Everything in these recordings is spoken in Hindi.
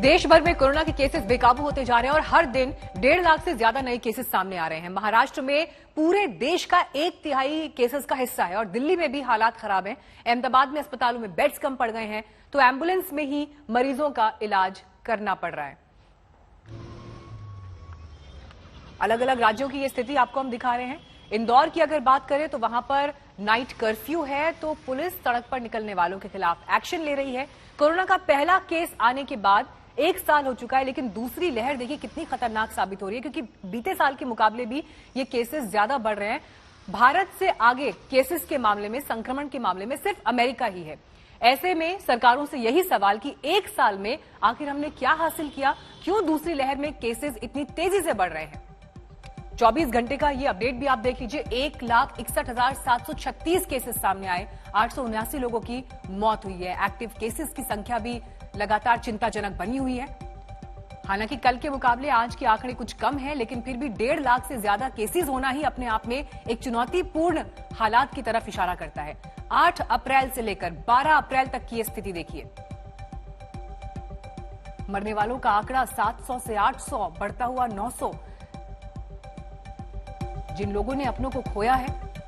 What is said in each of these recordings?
देश भर में कोरोना के केसेस बेकाबू होते जा रहे हैं और हर दिन 1.5 लाख से ज्यादा नए केसेस सामने आ रहे हैं। महाराष्ट्र में पूरे देश का 1/3 केसेस का हिस्सा है और दिल्ली में भी हालात खराब हैं। अहमदाबाद में अस्पतालों में बेड्स कम पड़ गए हैं तो एम्बुलेंस में ही मरीजों का इलाज करना पड़ रहा है। अलग अलग राज्यों की ये स्थिति आपको हम दिखा रहे हैं। इंदौर की अगर बात करें तो वहां पर नाइट कर्फ्यू है तो पुलिस सड़क पर निकलने वालों के खिलाफ एक्शन ले रही है। कोरोना का पहला केस आने के बाद 1 साल हो चुका है, लेकिन दूसरी लहर देखिए कितनी खतरनाक साबित हो रही है, क्योंकि बीते साल के मुकाबले भी ये केसेस ज्यादा बढ़ रहे हैं। भारत से आगे केसेस के मामले में, संक्रमण के मामले में सिर्फ अमेरिका ही है। ऐसे में सरकारों से यही सवाल कि 1 साल में आखिर हमने क्या हासिल किया, क्यों दूसरी लहर में केसेस इतनी तेजी से बढ़ रहे हैं। 24 घंटे का ये अपडेट भी आप देख लीजिए। 1,61,736 केसेस सामने आए, 879 लोगों की मौत हुई है। एक्टिव केसेस की संख्या भी लगातार चिंताजनक बनी हुई है। हालांकि कल के मुकाबले आज के आंकड़े कुछ कम है, लेकिन फिर भी 1.5 लाख से ज्यादा केसेस होना ही अपने आप में एक चुनौतीपूर्ण हालात की तरफ इशारा करता है। 8 अप्रैल से लेकर 12 अप्रैल तक की ये स्थिति देखिए। मरने वालों का आंकड़ा 700 से 800 बढ़ता हुआ 900। जिन लोगों ने अपनों को खोया है,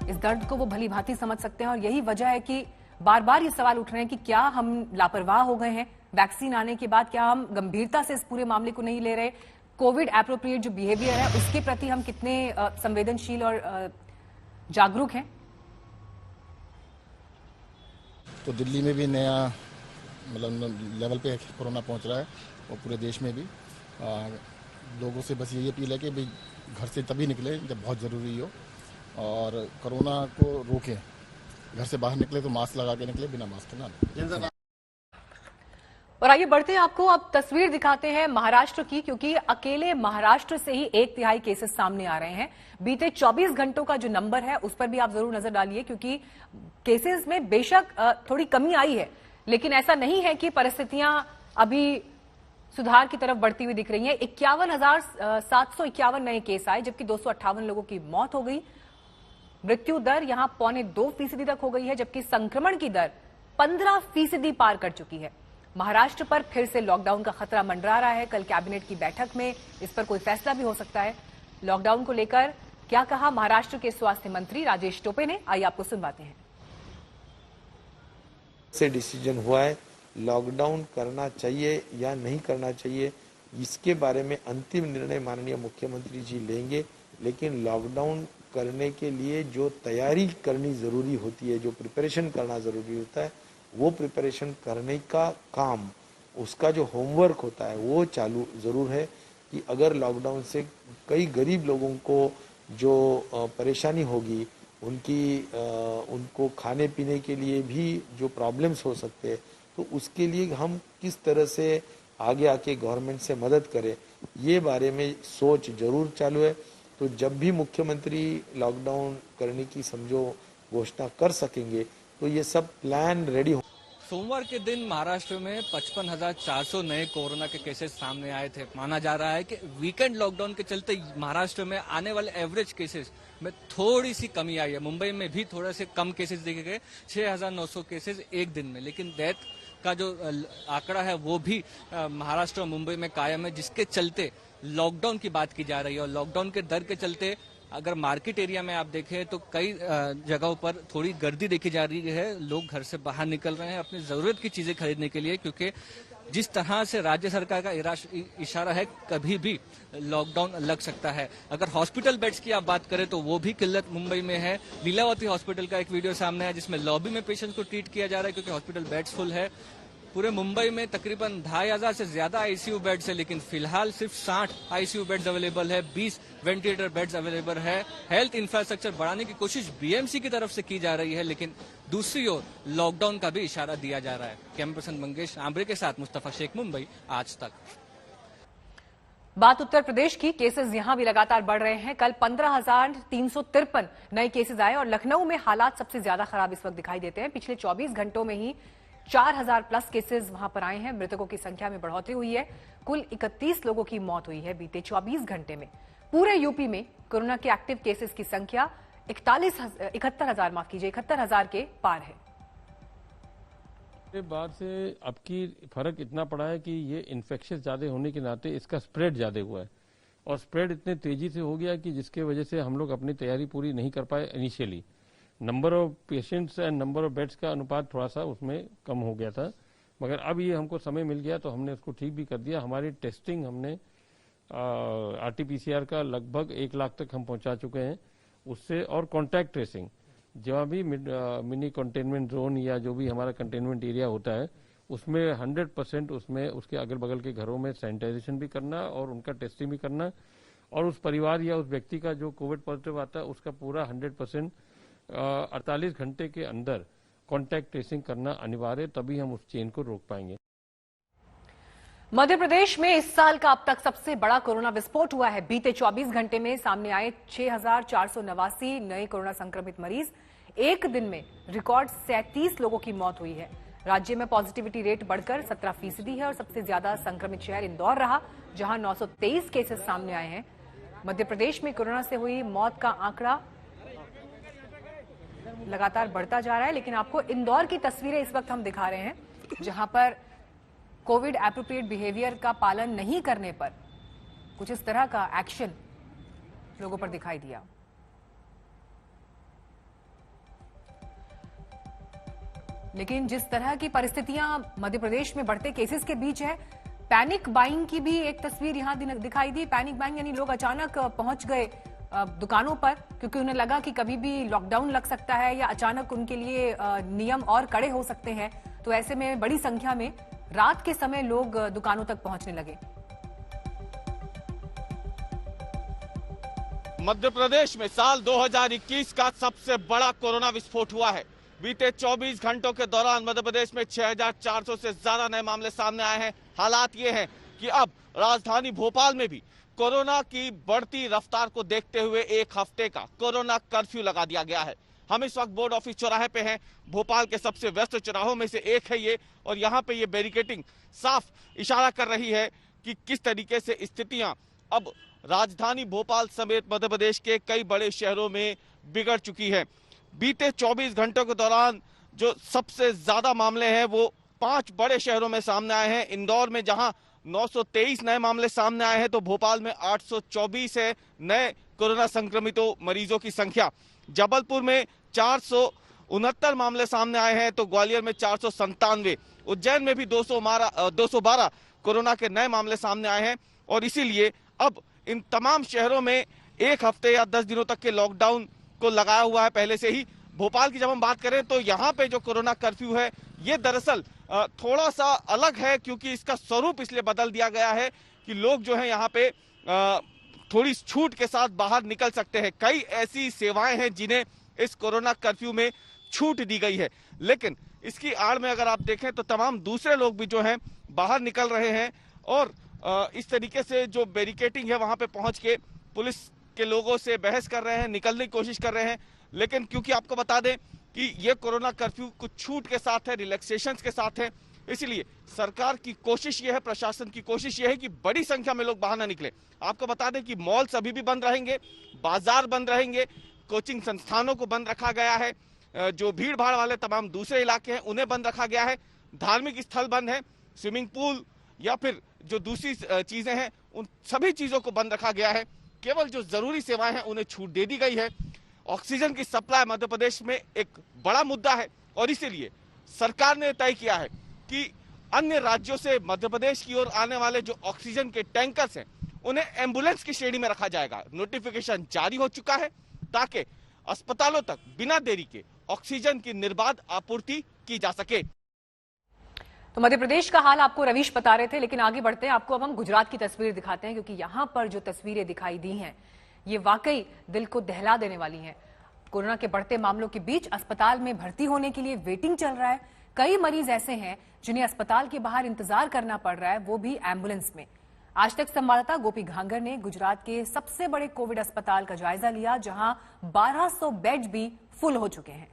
इस दर्द को वो भली भांति समझ सकते हैं और यही वजह है कि बार बार ये सवाल उठ रहे हैं कि क्या हम लापरवाह हो गए हैं वैक्सीन आने के बाद, क्या हम गंभीरता से इस पूरे मामले को नहीं ले रहे, कोविड एप्रोप्रिएट जो बिहेवियर है उसके प्रति हम कितने संवेदनशील और जागरूक हैं। तो दिल्ली में भी नया मतलब लेवल पे कोरोना पहुंच रहा है और पूरे देश में भी लोगों से बस यही अपील है कि भाई घर से तभी निकले जब बहुत ज़रूरी हो और कोरोना को रोकें। घर से बाहर निकले तो मास्क लगा के निकले, बिना मास्क के ना निकले। और आइए बढ़ते हैं, आपको अब तस्वीर दिखाते हैं महाराष्ट्र की, क्योंकि अकेले महाराष्ट्र से ही 1/3 केसेस सामने आ रहे हैं। बीते 24 घंटों का जो नंबर है उस पर भी आप जरूर नजर डालिए, क्योंकि केसेस में बेशक थोड़ी कमी आई है, लेकिन ऐसा नहीं है कि परिस्थितियां अभी सुधार की तरफ बढ़ती हुई दिख रही हैं। 51,751 नए केस आए, जबकि 258 लोगों की मौत हो गई। मृत्यु दर यहां 0.25% तक हो गई है, जबकि संक्रमण की दर 15% पार कर चुकी है। महाराष्ट्र पर फिर से लॉकडाउन का खतरा मंडरा रहा है। कल कैबिनेट की बैठक में इस पर कोई फैसला भी हो सकता है। लॉकडाउन को लेकर क्या कहा महाराष्ट्र के स्वास्थ्य मंत्री राजेश टोपे ने, आइए आपको सुनवाते हैं। से डिसीजन हुआ है, लॉकडाउन करना चाहिए या नहीं करना चाहिए, इसके बारे में अंतिम निर्णय माननीय मुख्यमंत्री जी लेंगे। लेकिन लॉकडाउन करने के लिए जो तैयारी करनी जरूरी होती है, जो प्रिपरेशन करना जरूरी होता है, वो प्रिपरेशन करने का काम, उसका जो होमवर्क होता है वो चालू जरूर है। कि अगर लॉकडाउन से कई गरीब लोगों को जो परेशानी होगी, उनको खाने पीने के लिए भी जो प्रॉब्लम्स हो सकते हैं, तो उसके लिए हम किस तरह से आगे आके गवर्नमेंट से मदद करें, ये बारे में सोच जरूर चालू है। तो जब भी मुख्यमंत्री लॉकडाउन करने की समझो घोषणा कर सकेंगे तो ये सब प्लान रेडी हो। सोमवार के दिन महाराष्ट्र में 55,400 नए कोरोना के केसेस सामने आए थे। माना जा रहा है कि वीकेंड लॉकडाउन के चलते महाराष्ट्र में आने वाले एवरेज केसेस में थोड़ी सी कमी आई है। मुंबई में भी थोड़े से कम केसेस देखे गए, 6,900 केसेस एक दिन में, लेकिन डेथ का जो आंकड़ा है वो भी महाराष्ट्र और मुंबई में कायम है, जिसके चलते लॉकडाउन की बात की जा रही है। और लॉकडाउन के डर के चलते अगर मार्केट एरिया में आप देखें तो कई जगहों पर थोड़ी गर्दी देखी जा रही है। लोग घर से बाहर निकल रहे हैं अपनी जरूरत की चीजें खरीदने के लिए, क्योंकि जिस तरह से राज्य सरकार का इशारा है, कभी भी लॉकडाउन लग सकता है। अगर हॉस्पिटल बेड्स की आप बात करें तो वो भी किल्लत मुंबई में है। लीलावती हॉस्पिटल का एक वीडियो सामने है जिसमें लॉबी में पेशेंट्स को ट्रीट किया जा रहा है, क्योंकि हॉस्पिटल बेड्स फुल है। पूरे मुंबई में तकरीबन 2,500 से ज्यादा आईसीयू बेड्स है, लेकिन फिलहाल सिर्फ 60 आईसीयू बेड्स अवेलेबल है, 20 वेंटिलेटर बेड्स अवेलेबल है। हेल्थ इंफ्रास्ट्रक्चर बढ़ाने की कोशिश बीएमसी की तरफ से की जा रही है, लेकिन दूसरी ओर लॉकडाउन का भी इशारा दिया जा रहा है। कैमरा पर्सन मंगेश आंबरे के साथ मुस्तफा शेख, मुंबई आज तक। बात उत्तर प्रदेश की, केसेस यहां भी लगातार बढ़ रहे हैं। कल 15,353 नए केसेस आए और लखनऊ में हालात सबसे ज्यादा खराब इस वक्त दिखाई देते हैं। पिछले 24 घंटों में ही 4,000 प्लस केसेस वहां पर आए हैं। मृतकों की संख्या में बढ़ोतरी हुई है। कुल 31 लोगों की मौत हुई है बीते 24 घंटे में। पूरे यूपी में कोरोना के एक्टिव केसेस की संख्या 71,000 के पार है। के बाद से अब की फर्क इतना पड़ा है कि ये इन्फेक्शन ज्यादा होने के नाते इसका स्प्रेड ज्यादा हुआ है और स्प्रेड इतने तेजी से हो गया कि जिसके वजह से हम लोग अपनी तैयारी पूरी नहीं कर पाए। Initially number of patients and number of beds का अनुपात थोड़ा सा उसमें कम हो गया था, मगर अब ये हमको समय मिल गया तो हमने उसको ठीक भी कर दिया। हमारी टेस्टिंग हमने RT-PCR का लगभग 1 लाख तक हम पहुंचा चुके हैं उससे, और कॉन्टैक्ट ट्रेसिंग जहाँ भी मिनी कंटेनमेंट जोन या जो भी हमारा कंटेनमेंट एरिया होता है उसमें 100% उसमें उसके अगल बगल के घरों में सैनिटाइजेशन भी करना और उनका टेस्टिंग भी करना, और उस परिवार या उस व्यक्ति का जो कोविड पॉजिटिव आता है उसका पूरा 100% 48 घंटे के अंदर कॉन्टैक्ट ट्रेसिंग करना अनिवार्य, तभी हम उस चेन को रोक पाएंगे। मध्य प्रदेश में इस साल का अब तक सबसे बड़ा कोरोना विस्फोट हुआ है। बीते 24 घंटे में सामने आए 6,489 नए कोरोना संक्रमित मरीज। एक दिन में रिकॉर्ड 37 लोगों की मौत हुई है। राज्य में पॉजिटिविटी रेट बढ़कर 17% है और सबसे ज्यादा संक्रमित शहर इंदौर रहा, जहां 923 केसेस सामने आए हैं। मध्य प्रदेश में कोरोना से हुई मौत का आंकड़ा लगातार बढ़ता जा रहा है, लेकिन आपको इंदौर की तस्वीरें इस वक्त हम दिखा रहे हैं, जहां पर कोविड एप्रोप्रिएट बिहेवियर का पालन नहीं करने पर कुछ इस तरह का एक्शन लोगों पर दिखाई दिया। लेकिन जिस तरह की परिस्थितियां मध्य प्रदेश में बढ़ते केसेस के बीच है, पैनिक बाइंग की भी एक तस्वीर यहां दिखाई दी। पैनिक बाइंग यानी लोग अचानक पहुंच गए दुकानों पर, क्योंकि उन्हें लगा कि कभी भी लॉकडाउन लग सकता है या अचानक उनके लिए नियम और कड़े हो सकते हैं। तो ऐसे में बड़ी संख्या में रात के समय लोग दुकानों तक पहुंचने लगे। मध्य प्रदेश में साल 2021 का सबसे बड़ा कोरोना विस्फोट हुआ है। बीते 24 घंटों के दौरान मध्य प्रदेश में 6,400 से ज्यादा नए मामले सामने आए हैं। हालात ये हैं कि अब राजधानी भोपाल में भी कोरोना की बढ़ती रफ्तार को देखते हुए 1 हफ्ते का कोरोना कर्फ्यू लगा दिया गया है। हम इस वक्त बोर्ड ऑफिस चौराहे पे हैं। भोपाल के सबसे व्यस्त चौराहों में से एक है ये, और यहाँ पे ये बैरिकेडिंग साफ इशारा कर रही है कि किस तरीके से स्थितियां अब राजधानी भोपाल समेत मध्य प्रदेश के कई बड़े शहरों में बिगड़ चुकी है। बीते 24 घंटों के दौरान जो सबसे ज्यादा मामले हैं वो 5 बड़े शहरों में सामने आए हैं। इंदौर में जहां 923 नए मामले सामने आए हैं, तो भोपाल में 824 है नए कोरोना संक्रमितों मरीजों की संख्या। जबलपुर में 469 मामले सामने आए हैं, तो ग्वालियर में 497, उज्जैन में भी 212 कोरोना के नए मामले सामने आए हैं। और इसीलिए अब इन तमाम शहरों में 1 हफ्ते या 10 दिनों तक के लॉकडाउन को लगाया हुआ है पहले से ही। भोपाल की जब हम बात करें तो यहाँ पे जो कोरोना कर्फ्यू है ये दरअसल थोड़ा सा अलग है, क्योंकि इसका स्वरूप इसलिए बदल दिया गया है कि लोग जो है यहाँ पे थोड़ी छूट के साथ बाहर निकल सकते हैं। कई ऐसी सेवाएं हैं जिन्हें इस कोरोना कर्फ्यू में छूट दी गई है, लेकिन इसकी आड़ में अगर आप देखें तो तमाम दूसरे लोग भी जो हैं बाहर निकल रहे हैं और इस तरीके से जो बैरिकेडिंग है वहां पे पहुंच के पुलिस के लोगों से बहस कर रहे हैं, निकलने की कोशिश कर रहे हैं। लेकिन क्योंकि आपको बता दें कि ये कोरोना कर्फ्यू कुछ छूट के साथ है, रिलैक्सेशन के साथ है, इसलिए सरकार की कोशिश ये है, प्रशासन की कोशिश ये है कि बड़ी संख्या में लोग बाहर ना निकले। आपको बता दें कि मॉल्स अभी भी बंद रहेंगे, बाजार बंद रहेंगे, कोचिंग संस्थानों को बंद रखा गया है, जो भीड़ भाड़ वाले तमाम दूसरे इलाके हैं उन्हें बंद रखा गया है, धार्मिक स्थल बंद है, स्विमिंग पूल या फिर जो दूसरी चीजें हैं उन सभी चीजों को बंद रखा गया है। केवल जो जरूरी सेवाएं हैं उन्हें छूट दे दी गई है। ऑक्सीजन की सप्लाई मध्य प्रदेश में एक बड़ा मुद्दा है और इसीलिए सरकार ने तय किया है कि अन्य राज्यों से मध्य प्रदेश की ओर आने वाले जो ऑक्सीजन के टैंकर्स हैं उन्हें एम्बुलेंस की श्रेणी में रखा जाएगा। नोटिफिकेशन जारी हो चुका है ताकि अस्पतालों तक बिना देरी के ऑक्सीजन की निर्बाध आपूर्ति की जा सके। तो मध्य प्रदेश का हाल आपको रवीश बता रहे थे, लेकिन आगे बढ़ते हैं। आपको अब हम गुजरात की तस्वीर दिखाते हैं, क्योंकि यहां पर जो तस्वीरें दिखाई दी हैं ये वाकई दिल को दहला देने वाली हैं। कोरोना के बढ़ते मामलों के बीच अस्पताल में भर्ती होने के लिए वेटिंग चल रहा है। कई मरीज ऐसे हैं जिन्हें अस्पताल के बाहर इंतजार करना पड़ रहा है, वो भी एम्बुलेंस में। आज तक संवाददाता गोपी घांगर ने गुजरात के सबसे बड़े कोविड अस्पताल का जायजा लिया, जहां 1200 बेड भी फुल हो चुके हैं।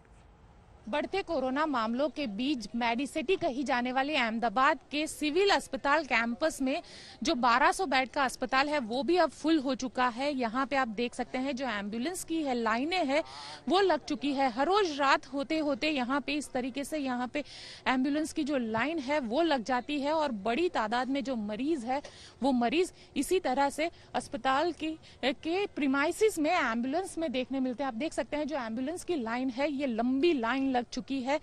बढ़ते कोरोना मामलों के बीच मेडिसिटी कही जाने वाली अहमदाबाद के सिविल अस्पताल कैंपस में जो 1200 बेड का अस्पताल है वो भी अब फुल हो चुका है। यहाँ पे आप देख सकते हैं जो एम्बुलेंस की है लाइनें हैं वो लग चुकी है। हर रोज रात होते होते यहाँ पे इस तरीके से यहाँ पे एम्बुलेंस की जो लाइन है वो लग जाती है और बड़ी तादाद में जो मरीज है वो मरीज इसी तरह से अस्पताल के प्रीमाइसिस में एम्बुलेंस में देखने मिलते हैं। आप देख सकते हैं जो एम्बुलेंस की लाइन है ये लंबी लाइन लग चुकी है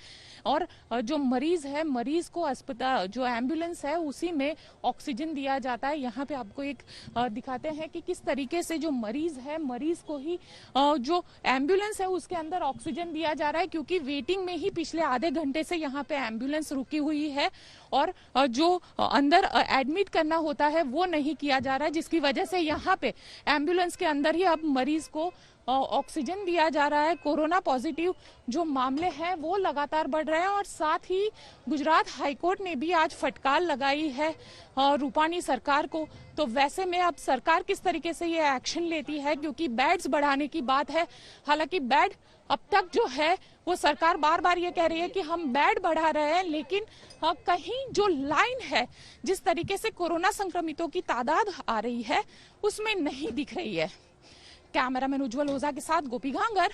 और जो मरीज है मरीज को अस्पताल जो एम्बुलेंस है उसी में ऑक्सीजन दिया जाता है। यहाँ पे आपको एक दिखाते हैं कि किस तरीके से जो मरीज है मरीज को ही जो एम्बुलेंस है उसके अंदर ऑक्सीजन दिया जा रहा है, क्योंकि वेटिंग में ही पिछले आधे घंटे से यहाँ पे एम्बुलेंस रुकी हुई है और जो अंदर एडमिट करना होता है वो नहीं किया जा रहा है, जिसकी वजह से यहाँ पे एम्बुलेंस के अंदर ही अब मरीज को ऑक्सीजन दिया जा रहा है। कोरोना पॉजिटिव जो मामले हैं वो लगातार बढ़ रहे हैं और साथ ही गुजरात हाईकोर्ट ने भी आज फटकार लगाई है रूपानी सरकार को। तो वैसे में अब सरकार किस तरीके से ये एक्शन लेती है, क्योंकि बेड्स बढ़ाने की बात है। हालांकि बेड अब तक जो है वो सरकार बार बार ये कह रही है कि हम बेड बढ़ा रहे हैं, लेकिन कहीं जो लाइन है जिस तरीके से कोरोना संक्रमितों की तादाद आ रही है उसमें नहीं दिख रही है। कैमरामैन उज्जवल ओझा के साथ गोपी Ghangar,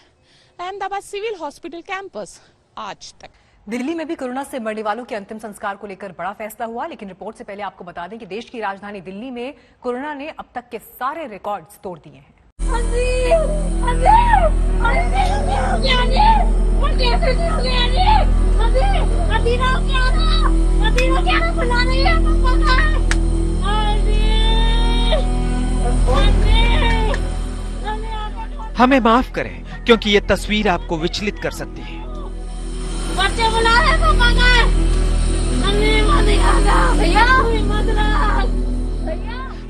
Ahmedabad civil hospital campus, आज तक। दिल्ली में भी कोरोना से मरने वालों के अंतिम संस्कार को लेकर बड़ा फैसला हुआ, लेकिन रिपोर्ट से पहले आपको बता दें कि देश की राजधानी दिल्ली में कोरोना ने अब तक के सारे रिकॉर्ड्स तोड़ दिए हैं। हमें माफ करें क्योंकि ये तस्वीर आपको विचलित कर सकती है। बच्चे बुला रहे पापा का।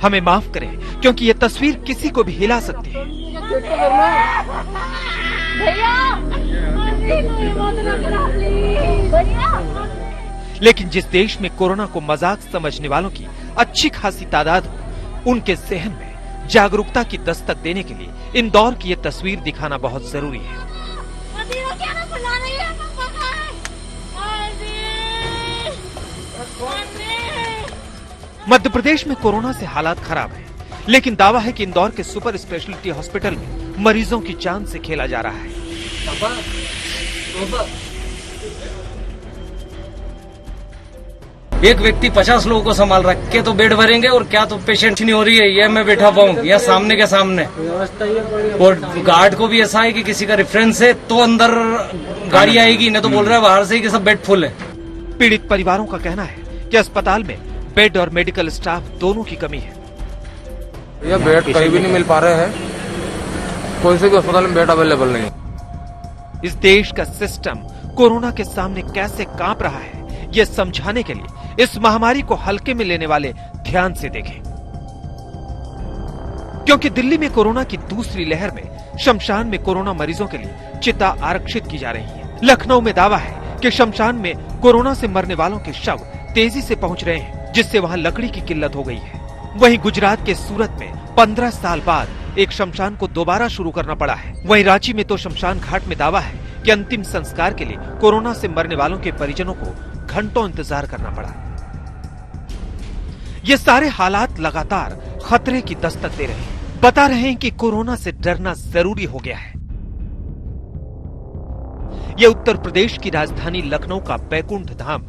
हमें माफ करें क्योंकि ये तस्वीर किसी को भी हिला सकती है। लेकिन जिस देश में कोरोना को मजाक समझने वालों की अच्छी खासी तादाद हो, उनके जहन में जागरूकता की दस्तक देने के लिए इंदौर की ये तस्वीर दिखाना बहुत जरूरी है। मध्य प्रदेश में कोरोना से हालात खराब हैं, लेकिन दावा है कि इंदौर के सुपर स्पेशलिटी हॉस्पिटल में मरीजों की जान से खेला जा रहा है। एक व्यक्ति 50 लोगों को संभाल रख के तो बेड भरेंगे और क्या तो पेशेंट नहीं हो रही है, ये मैं बैठा पाऊँ या सामने के सामने। और गार्ड को भी ऐसा है कि किसी का रेफरेंस है तो अंदर गाड़ी आएगी, नहीं तो बोल रहा है बाहर से ही कि सब बेड फुल है। पीड़ित परिवारों का कहना है कि अस्पताल में बेड और मेडिकल स्टाफ दोनों की कमी है। यह बेड कहीं भी नहीं मिल पा रहे हैं, कोई से भी अस्पताल में बेड अवेलेबल नहीं। इस देश का सिस्टम कोरोना के सामने कैसे कांप रहा है, ये समझाने के लिए इस महामारी को हल्के में लेने वाले ध्यान से देखें, क्योंकि दिल्ली में कोरोना की दूसरी लहर में शमशान में कोरोना मरीजों के लिए चिता आरक्षित की जा रही है। लखनऊ में दावा है कि शमशान में कोरोना से मरने वालों के शव तेजी से पहुंच रहे हैं, जिससे वहां लकड़ी की किल्लत हो गई है। वहीं गुजरात के सूरत में 15 साल बाद एक शमशान को दोबारा शुरू करना पड़ा है। वहीं रांची में तो शमशान घाट में दावा है कि अंतिम संस्कार के लिए कोरोना से मरने वालों के परिजनों को घंटों इंतजार करना पड़ा। ये सारे हालात लगातार खतरे की दस्तक दे रहे हैं, बता रहे हैं कि कोरोना से डरना जरूरी हो गया है। यह उत्तर प्रदेश की राजधानी लखनऊ का बैकुंठ धाम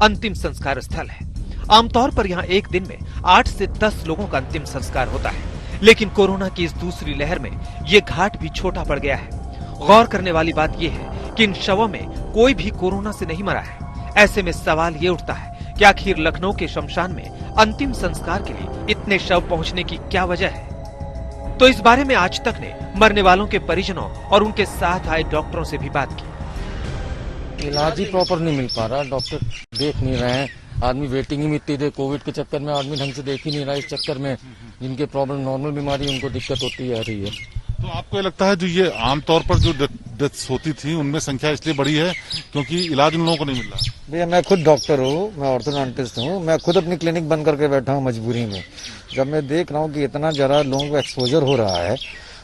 अंतिम संस्कार स्थल है। आमतौर पर यहाँ एक दिन में 8 से 10 लोगों का अंतिम संस्कार होता है, लेकिन कोरोना की इस दूसरी लहर में ये घाट भी छोटा पड़ गया है। गौर करने वाली बात यह है कि इन शवों में कोई भी कोरोना से नहीं मरा है। ऐसे में सवाल ये उठता है कि आखिर लखनऊ के शमशान में अंतिम संस्कार के लिए इतने शव पहुंचने की क्या वजह है। तो इस बारे में आज तक ने मरने वालों के परिजनों और उनके साथ आए डॉक्टरों से भी बात की। इलाज ही प्रॉपर नहीं मिल पा रहा, डॉक्टर देख नहीं रहे हैं, आदमी वेटिंग ही मिलती है। कोविड के चक्कर में आदमी ढंग से देख ही नहीं रहा, इस चक्कर में जिनके प्रॉब्लम नॉर्मल बीमारी उनको दिक्कत होती आ रही है। तो आपको लगता है जो ये आमतौर पर जो डेथ्स होती थी उनमें संख्या इसलिए बढ़ी है क्योंकि इलाज उन लोगों को नहीं मिल रहा? भैया मैं खुद डॉक्टर हूँ, मैं ऑर्थोडोंटिस्ट हूँ, मैं खुद अपनी क्लिनिक बंद करके बैठा हूँ मजबूरी में। जब मैं देख रहा हूँ कि इतना जरा लोगों को एक्सपोजर हो रहा है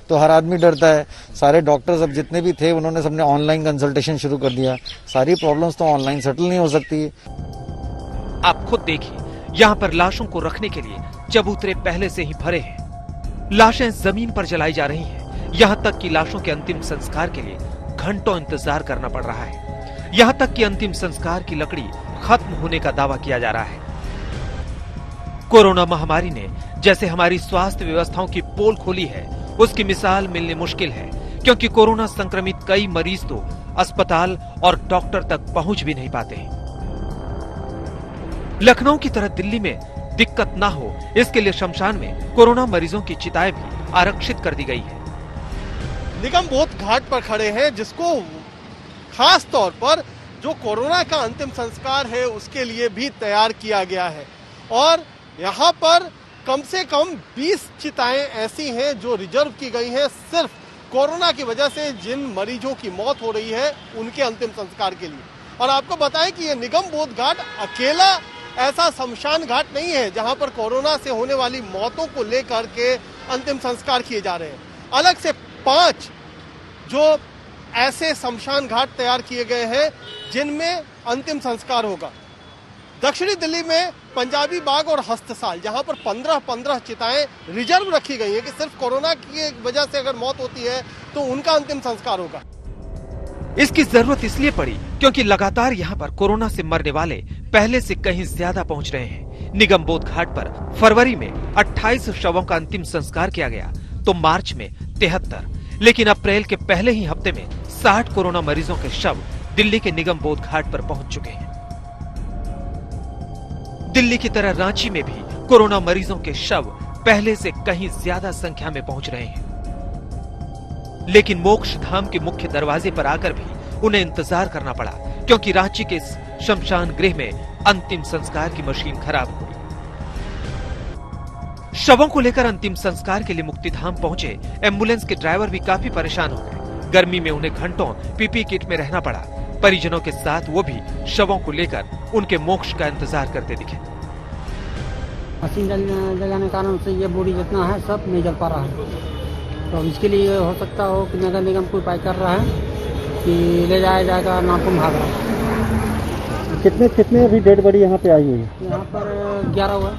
तो हर आदमी डरता है। सारे डॉक्टर्स अब जितने भी थे उन्होंने सबने ऑनलाइन कंसल्टेशन शुरू कर दिया। सारी प्रॉब्लम्स तो ऑनलाइन सेटल नहीं हो सकती। आप खुद देखिए, यहाँ पर लाशों को रखने के लिए चबूतरे पहले से ही भरे हैं। लाशें जमीन पर जलाई जा रही हैं। यहाँ तक कि लाशों के अंतिम संस्कार के लिए घंटों इंतजार करना पड़ रहा है। यहाँ तक कि अंतिम संस्कार की लकड़ी खत्म होने का दावा किया जा रहा है। कोरोना महामारी ने जैसे हमारी स्वास्थ्य व्यवस्थाओं की पोल खोली है, उसकी मिसाल मिलनी मुश्किल है, क्योंकि कोरोना संक्रमित कई मरीज तो अस्पताल और डॉक्टर तक पहुंच भी नहीं पाते। लखनऊ की तरह दिल्ली में दिक्कत ना हो, इसके लिए शमशान में कोरोना मरीजों की चिताएं भी आरक्षित कर दी गई है। निगम बोध घाट पर खड़े हैं, जिसको खास तौर पर जो कोरोना का अंतिम संस्कार है उसके लिए भी तैयार किया गया है। और यहाँ पर कम से कम 20 चिताएं ऐसी हैं जो रिजर्व की गई हैं सिर्फ कोरोना की वजह से जिन मरीजों की मौत हो रही है उनके अंतिम संस्कार के लिए। और आपको बताएं कि ये निगम बोध घाट अकेला ऐसा शमशान घाट नहीं है जहां पर कोरोना से होने वाली मौतों को लेकर के अंतिम संस्कार किए जा रहे हैं। अलग से 5 जो ऐसे शमशान घाट तैयार किए गए हैं जिनमें अंतिम संस्कार होगा। दक्षिणी दिल्ली में पंजाबी बाग और हस्तसाल, जहां पर 15-15 चिताएं रिजर्व रखी गई हैं कि सिर्फ कोरोना की वजह से अगर मौत होती है तो उनका अंतिम संस्कार होगा। इसकी जरूरत इसलिए पड़ी क्योंकि लगातार यहाँ पर कोरोना से मरने वाले पहले से कहीं ज्यादा पहुँच रहे हैं। निगम बोध घाट पर फरवरी में 28 शवों का अंतिम संस्कार किया गया, तो मार्च में 73, लेकिन अप्रैल के पहले ही हफ्ते में 60 कोरोना मरीजों के शव दिल्ली के निगम बोध घाट पर पहुंच चुके हैं। दिल्ली की तरह रांची में भी कोरोना मरीजों के शव पहले से कहीं ज्यादा संख्या में पहुंच रहे हैं, लेकिन मोक्ष धाम के मुख्य दरवाजे पर आकर भी उन्हें इंतजार करना पड़ा, क्योंकि रांची के शमशान गृह में अंतिम संस्कार की मशीन खराब हो गई। शवों को लेकर अंतिम संस्कार के लिए मुक्तिधाम पहुंचे एम्बुलेंस के ड्राइवर भी काफी परेशान हो गए। गर्मी में उन्हें घंटों पीपी किट में रहना पड़ा। परिजनों के साथ वो भी शवों को लेकर उनके मोक्ष का इंतजार करते दिखे। मशीन लगाने के कारण से ये बॉडी जितना है सब नहीं जल पा रहा है, तो इसके लिए हो सकता हो कि नगर निगम कोई उपाय कर रहा है कि ले जाया जाएगा नापुम भागरा। कितने अभी डेड बॉडी यहाँ पे आई हुई है? यहाँ पर 11 हुआ।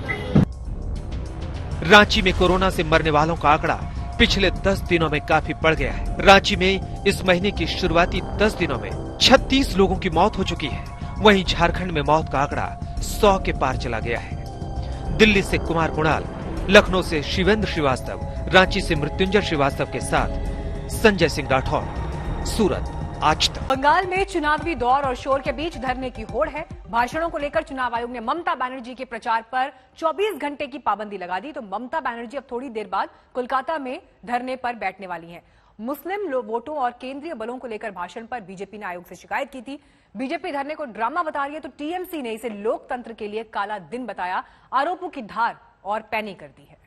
रांची में कोरोना से मरने वालों का आंकड़ा पिछले 10 दिनों में काफी बढ़ गया है। रांची में इस महीने की शुरुआती 10 दिनों में 36 लोगों की मौत हो चुकी है। वहीं झारखंड में मौत का आंकड़ा 100 के पार चला गया है। दिल्ली से कुमार कुणाल, लखनऊ से शिवेंद्र श्रीवास्तव, रांची से मृत्युंजय श्रीवास्तव के साथ संजय सिंह राठौर, सूरत, आज तक। बंगाल में चुनावी दौर और शोर के बीच धरने की होड़ है। भाषणों को लेकर चुनाव आयोग ने ममता बनर्जी के प्रचार पर 24 घंटे की पाबंदी लगा दी, तो ममता बनर्जी अब थोड़ी देर बाद कोलकाता में धरने पर बैठने वाली हैं। मुस्लिम वोटों और केंद्रीय बलों को लेकर भाषण पर बीजेपी ने आयोग से शिकायत की थी। बीजेपी धरने को ड्रामा बता रही है, तो टीएमसी ने इसे लोकतंत्र के लिए काला दिन बताया, आरोपों की धार और पैनी कर दी है।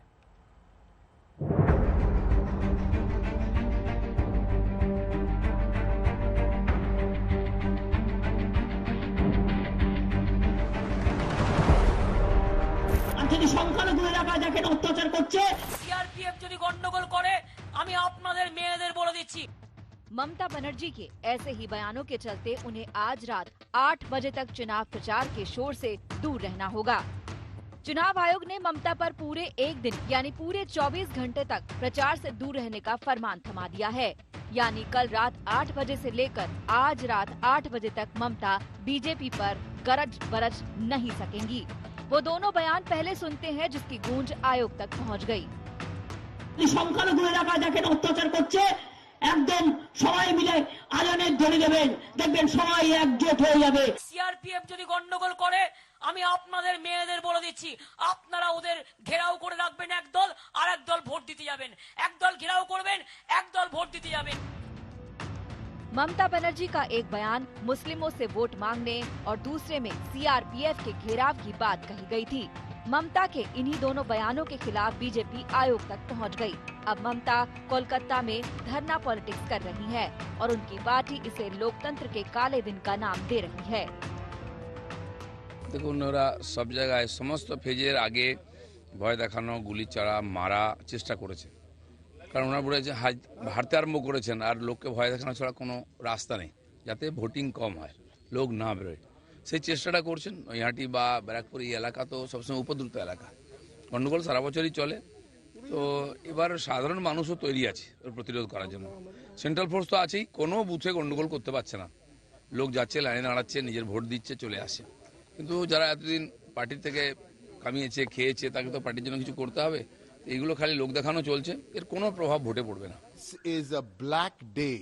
সংখ্যালঘু এলাকায় দেখেন অত্যাচার করছে, সিআরপিএফ যদি গন্ডগোল করে আমি আপনাদের মেয়েদের বলে দিচ্ছি। ममता बनर्जी के ऐसे ही बयानों के चलते उन्हें आज रात 8 बजे तक चुनाव प्रचार के शोर से दूर रहना होगा। चुनाव आयोग ने ममता पर पूरे एक दिन यानी पूरे 24 घंटे तक प्रचार से दूर रहने का फरमान थमा दिया है। यानी कल रात 8 बजे से लेकर आज रात 8 बजे तक ममता बीजेपी पर गरज बरज नहीं सकेंगी। वो दोनों बयान पहले सुनते हैं, जिसकी गूंज आयोग तक पहुंच गई। সংখ্যালঘু এলাকায় দেখেন অত্যাচার করছে, একদম সবাই মিলে আজানের ধ্বনি দেবেন, দেখবেন সবাই একজোট হয়ে যাবে। সিআরপিএফ যদি গন্ডগোল করে আমি আপনাদের মেয়েদের বলে দিচ্ছি, আপনারা ওদের ঘেরাও করে রাখবেন একদল, আর একদল ভোট দিতে যাবেন। একদল ঘেরাও করবেন, একদল ভোট দিতে যাবেন। ममता बनर्जी का एक बयान मुस्लिमों से वोट मांगने और दूसरे में सीआरपीएफ के घेराव की बात कही गई थी। ममता के इन्हीं दोनों बयानों के खिलाफ बीजेपी आयोग तक पहुंच गई। अब ममता कोलकाता में धरना पॉलिटिक्स कर रही है और उनकी पार्टी इसे लोकतंत्र के काले दिन का नाम दे रही है। দেখুন, ওরা সব জায়গায় সমস্ত ফেজের আগে ভয় দেখানো, গুলি চালা, মারা চেষ্টা করেছে। কারণ ওনারা বলেছে হারতে আরম্ভ করেছেন, আর লোককে ভয় দেখানো ছাড়া কোনো রাস্তা নেই যাতে ভোটিং কম হয়, লোক না বেরোয়, সেই চেষ্টাটা করছেন। নৈহাটি বা ব্যারাকপুর এই এলাকা তো সবসময় উপদ্রুত এলাকা, গণ্ডগোল সারা বছরই চলে। তো এবার সাধারণ মানুষও তৈরি আছে ওর প্রতিরোধ করার জন্য। সেন্ট্রাল ফোর্স তো আছেই, কোনো বুথে গণ্ডগোল করতে পারছে না, লোক যাচ্ছে, লাইনে দাঁড়াচ্ছে, নিজের ভোট দিচ্ছে, চলে আসে। কিন্তু যারা এতদিন পার্টির থেকে কামিয়েছে, খেয়েছে, তাকে তো পার্টির জন্য কিছু করতে হবে। এইগুলো খালি লোক দেখানো চলছে, এর কোনো প্রভাব ভোটে পড়বে না। Is a black day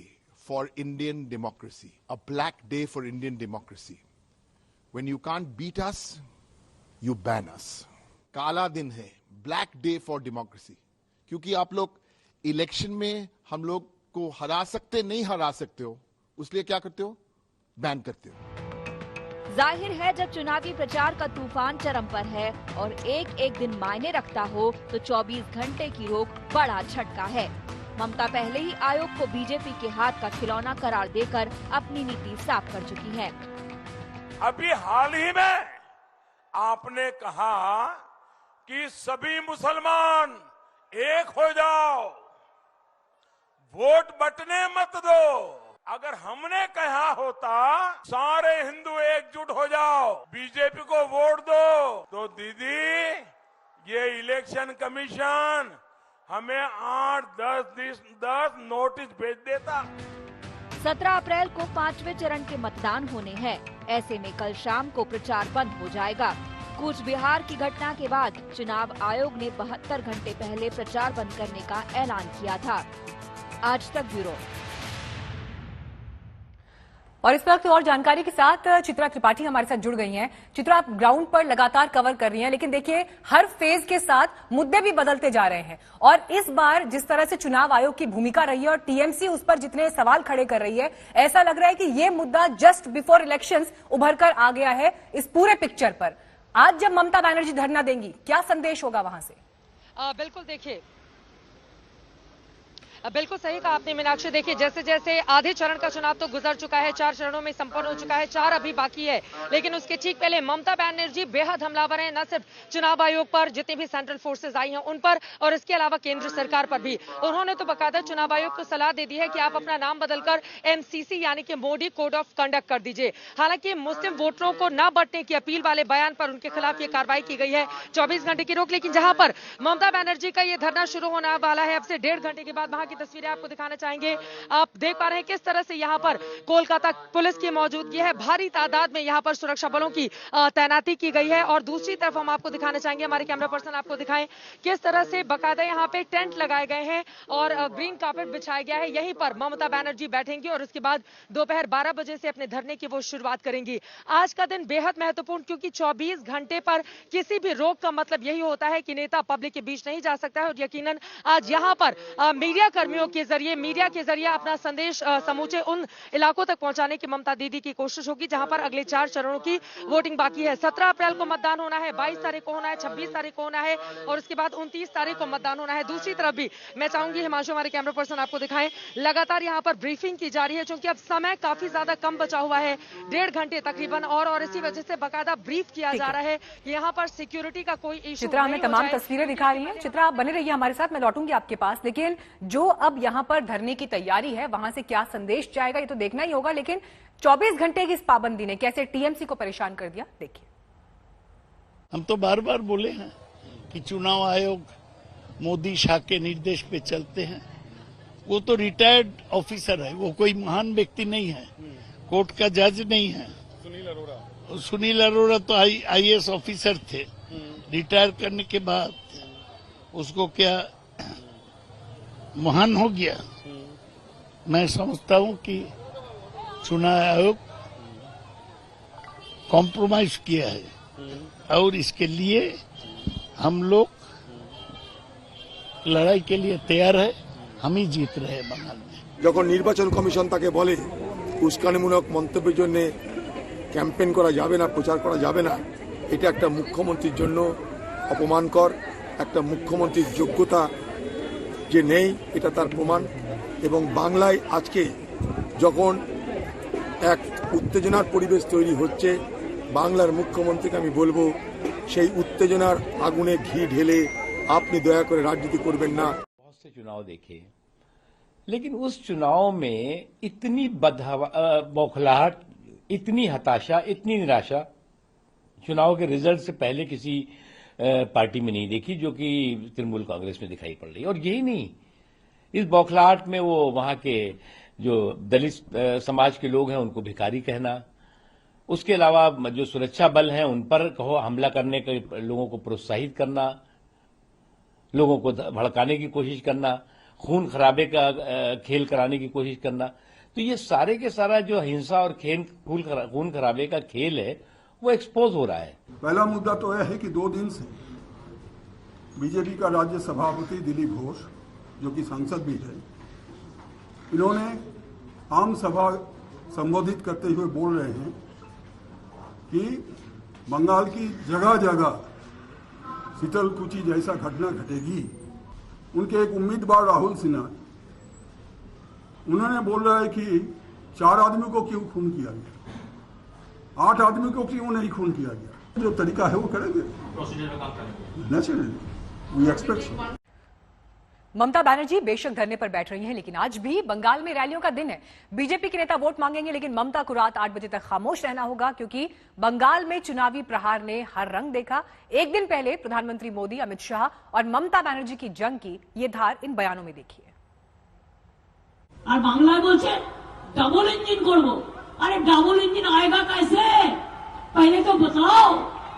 for Indian democracy, a black day for Indian democracy. When you can't beat us, you ban us. काला दिन है, ब्लैक डे फॉर डेमोक्रेसी, क्योंकि आप लोग इलेक्शन में हम लोग को हरा सकते नहीं हरा सकते हो, उसलिए क्या करते हो, बैन करते हो। जाहिर है जब चुनावी प्रचार का तूफान चरम पर है और एक एक दिन मायने रखता हो तो 24 घंटे की रोक बड़ा झटका है। ममता पहले ही आयोग को बीजेपी के हाथ का खिलौना करार देकर अपनी नीति साफ कर चुकी है। अभी हाल ही में आपने कहा कि सभी मुसलमान एक हो जाओ, वोट बंटने मत दो। अगर हमने कहा होता सारे हिंदू एकजुट हो जाओ, बीजेपी को वोट दो, तो दीदी ये इलेक्शन कमीशन हमें 8-10 नोटिस भेज देता। 17 अप्रैल को 5वें चरण के मतदान होने हैं। ऐसे में कल शाम को प्रचार बंद हो जाएगा। कूच बिहार की घटना के बाद चुनाव आयोग ने 72 घंटे पहले प्रचार बंद करने का ऐलान किया था। आज तक ब्यूरो। और इस वक्त और जानकारी के साथ चित्रा त्रिपाठी हमारे साथ जुड़ गई हैं। चित्रा, आप ग्राउंड पर लगातार कवर कर रही हैं, लेकिन देखिए हर फेज के साथ मुद्दे भी बदलते जा रहे हैं और इस बार जिस तरह से चुनाव आयोग की भूमिका रही है और टीएमसी उस पर जितने सवाल खड़े कर रही है, ऐसा लग रहा है कि ये मुद्दा जस्ट बिफोर इलेक्शंस उभर कर आ गया है इस पूरे पिक्चर पर। आज जब ममता बनर्जी धरना देंगी, क्या संदेश होगा वहां से? बिल्कुल, देखिए बिल्कुल सही कहा आपने मीनाक्षी। देखिए जैसे जैसे आधे चरण का चुनाव तो गुजर चुका है, 4 चरणों में संपन्न हो चुका है, 4 अभी बाकी है, लेकिन उसके ठीक पहले ममता बनर्जी बेहद हमलावर हैं, न सिर्फ चुनाव आयोग पर, जितने भी सेंट्रल फोर्सेज आई हैं उन पर, और इसके अलावा केंद्र सरकार पर भी। उन्होंने तो बकायदा चुनाव आयोग को सलाह दे दी है कि आप अपना नाम बदलकर MCC यानी कि मोदी कोड ऑफ कंडक्ट कर दीजिए। हालांकि मुस्लिम वोटरों को न बांटने की अपील वाले बयान पर उनके खिलाफ ये कार्रवाई की गई है, 24 घंटे की रोक। लेकिन जहां पर ममता बनर्जी का ये धरना शुरू होने वाला है अब से 1.5 घंटे के बाद, वहां की तस्वीरें आपको दिखाना चाहेंगे। आप देख पा रहे हैं किस तरह से यहाँ पर कोलकाता पुलिस की मौजूदगी है, भारी तादाद में यहाँ पर सुरक्षा बलों की तैनाती की गई है। और दूसरी तरफ हम आपको दिखाना चाहेंगे, हमारे कैमरा पर्सन आपको दिखाएं किस तरह से बकायदा यहाँ पे टेंट लगाए गए हैं और ग्रीन कार्पेट बिछाया गया है। यहीं पर ममता बनर्जी बैठेंगी और उसके बाद दोपहर 12 बजे से अपने धरने की वो शुरुआत करेंगी। आज का दिन बेहद महत्वपूर्ण, क्योंकि 24 घंटे पर किसी भी रोक का मतलब यही होता है कि नेता पब्लिक के बीच नहीं जा सकता है। और यकीनन आज यहाँ पर मीडिया कर्मियों के जरिए, मीडिया के जरिए अपना संदेश समूचे उन इलाकों तक पहुंचाने की ममता दीदी की कोशिश होगी जहां पर अगले 4 चरणों की वोटिंग बाकी है। 17 अप्रैल को मतदान होना है, 22 तारीख को होना है, 26 तारीख को होना है और उसके बाद 29 तारीख को मतदान होना है। दूसरी तरफ भी मैं चाहूंगी हिमांशु, हमारे कैमरा पर्सन आपको दिखाएं, लगातार यहाँ पर ब्रीफिंग की जा रही है, क्योंकि अब समय काफी ज्यादा कम बचा हुआ है, 1.5 घंटे तकरीबन, और इसी वजह से बाकायदा ब्रीफ किया जा रहा है कि यहाँ पर सिक्योरिटी का कोई इशू। चित्रा हमें तमाम तस्वीरें दिखा रही है। चित्रा, आप बने रहिए हमारे साथ, मैं लौटूंगी आपके पास। लेकिन जो अब यहाँ पर धरने की तैयारी है, वहां से क्या संदेश जाएगा ये तो देखना ही होगा। लेकिन 24 घंटे की इस पाबंदी ने कैसे टीएमसी को परेशान कर दिया, देखिए। हम तो बार बार बोले हैं कि चुनाव आयोग मोदी शाह के निर्देश पे चलते हैं। वो तो रिटायर्ड ऑफिसर है, वो कोई महान व्यक्ति नहीं है, कोर्ट का जज नहीं है। सुनील अरोड़ा तो IAS ऑफिसर थे, रिटायर करने के बाद उसको क्या महान हो गया? मैं समझता हूं कि चुनाव आयोग कॉम्प्रोमाइज किया है और इसके लिए हम लोग लड़ाई के लिए तैयार है। हम ही जीत रहे हैं बंगाल में। যখন নির্বাচন কমিশন তাকে বলে উস্কানিমূলক মন্তব্যের জন্য ক্যাম্পেইন করা যাবে না, প্রচার করা যাবে না, এটা একটা মুখ্যমন্ত্রীর জন্য অপমানকর। একটা মুখ্যমন্ত্রীর যোগ্যতা যে নেই এটা তার প্রমাণ। এবং বাংলায় আজকে যখন এক উত্তেজনার পরিবেশ তৈরি হচ্ছে, বাংলার মুখ্যমন্ত্রীকে আমি বলবো সেই উত্তেজনার আগুনে ঘি ঢেলে আপনি দয়া করে রাজনীতি করবেন না। से चुनाव देखे, लेकिन उस चुनाव में इतनी बौखलाहट, इतनी हताशा, इतनी निराशा चुनाव के रिजल्ट से पहले किसी पार्टी में नहीं देखी, जो कि तृणमूल कांग्रेस में दिखाई पड़ रही। और यही नहीं, इस बौखलाहट में वो वहां के जो दलित समाज के लोग हैं उनको भिखारी कहना, उसके अलावा जो सुरक्षा बल हैं उन पर कहो हमला करने के लोगों को प्रोत्साहित करना, लोगों को भड़काने की कोशिश करना, खून खराबे का खेल कराने की कोशिश करना। तो ये सारे के सारा जो हिंसा और खून खराबे का खेल है वो एक्सपोज हो रहा है। पहला मुद्दा तो यह है कि 2 दिन से बीजेपी का राज्य सभापति दिलीप घोष, जो कि सांसद भी है, इन्होंने आम सभा संबोधित करते हुए बोल रहे हैं कि बंगाल की जगह जगह शीतलकुची जैसा घटना घटेगी। उनके एक उम्मीदवार राहुल सिन्हा, उन्होंने बोल रहा है कि 4 आदमी को क्यों खून किया गया, 8 आदमी को क्यों नहीं खून किया गया। जो तरीका है वो करेंगे, naturally we expect. Mamata Banerjee बेशक धरने पर बैठ रही हैं, लेकिन आज भी बंगाल में रैलियों का दिन है। बीजेपी के नेता वोट मांगेंगे, लेकिन ममता को रात 8 बजे तक खामोश रहना होगा, क्योंकि बंगाल में चुनावी प्रहार ने हर रंग देखा। एक दिन पहले प्रधानमंत्री मोदी, अमित शाह और ममता बनर्जी की जंग की ये धार इन बयानों में देखिए। और बांग्लाয় बोलছে डबल इंजन করব। अरे डबल इंजन आएगा कैसे? पहले तो बताओ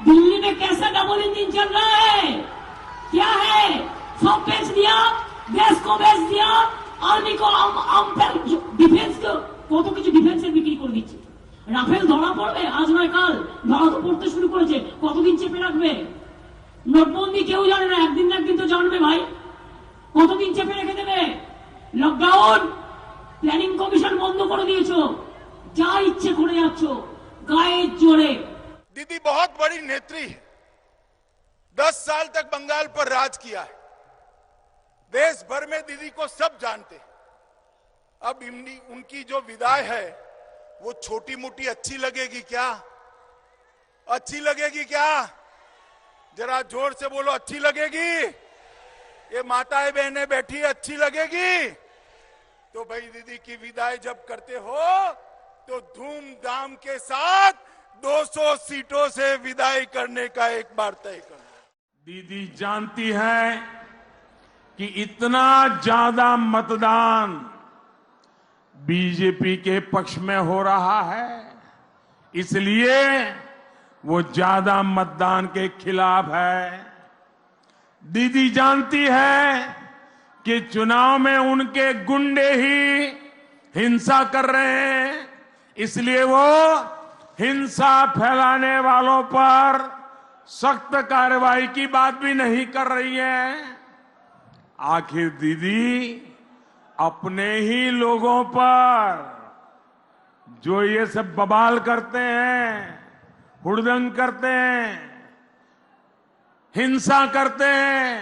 दिल्ली में कैसा डबल इंजन चल रहा है, क्या है? सब बेच दिया, देश को बेच दिया, आर्मी को डिफेंस को কত কিছু ডিফেন্সের বিক্রি করে দিচ্ছে। রাফেল ধরা পড়বে আজ নয় কাল, ধরা তো পড়তে শুরু করেছে, কতদিন চেপে রাখবে? নোটবন্দি কেউ জানে না, একদিন না একদিন তো জানবে ভাই, কতদিন চেপে রেখে দেবে? লকডাউন, প্ল্যানিং কমিশন বন্ধ করে দিয়েছো, যা ইচ্ছে করে যাচ্ছ গায়ের জোরে। दीदी बहुत बड़ी नेत्री है, 10 साल तक बंगाल पर राज किया है, देश भर में दीदी को सब जानते हैं। अब उनकी जो विदाई है वो छोटी मोटी अच्छी लगेगी क्या? अच्छी लगेगी क्या? जरा जोर से बोलो, अच्छी लगेगी? ये माताएं बहनें बैठी अच्छी लगेगी? तो भाई दीदी की विदाई जब करते हो तो धूमधाम के साथ 200 सीटों से विदाई करने का एक बार तय करना। दीदी जानती है कि इतना ज्यादा मतदान बीजेपी के पक्ष में हो रहा है, इसलिए वो ज्यादा मतदान के खिलाफ है। दीदी जानती है कि चुनाव में उनके गुंडे ही हिंसा कर रहे हैं, इसलिए वो हिंसा फैलाने वालों पर सख्त कार्रवाई की बात भी नहीं कर रही है। आखिर दीदी अपने ही लोगों पर जो ये सब बवाल करते हैं, हुड़दंग करते हैं, हिंसा करते हैं,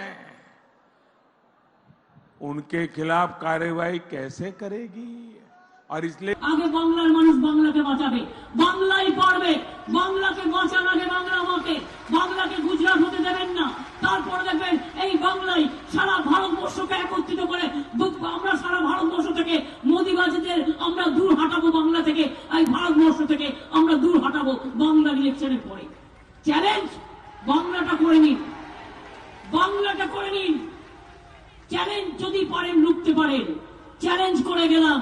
उनके खिलाफ कार्रवाई कैसे करेगी? और इसलिए आगे বাংলার মানুষ বাংলাকে বাঁচাবে, বাংলাই পারবে, বাংলাকে বাঁচার আগে বাংলা মাকে, বাংলাকে গুজরাট হতে দেবেন না। তারপর দেখবেন এই বাংলাই সারা ভারতবর্ষকে একত্রিত করে আমরা সারা ভারতবর্ষ থেকে মোদিবাজিদের আমরা দূর হাঁটাবো, বাংলা থেকে এই ভারতবর্ষ থেকে আমরা দূর হাঁটাবো বাংলার ইলেকশনের পরে। চ্যালেঞ্জ বাংলাটা করে নিন, বাংলাটা করে নিন। চ্যালেঞ্জ যদি পারেন লুটতে পারেন, চ্যালেঞ্জ করে গেলাম।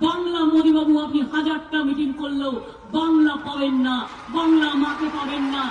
বাংলা মোদিবাবু আপনি 1000টা মিটিং করলেও বাংলা পাবেন না, বাংলা মাকে পাবেন না।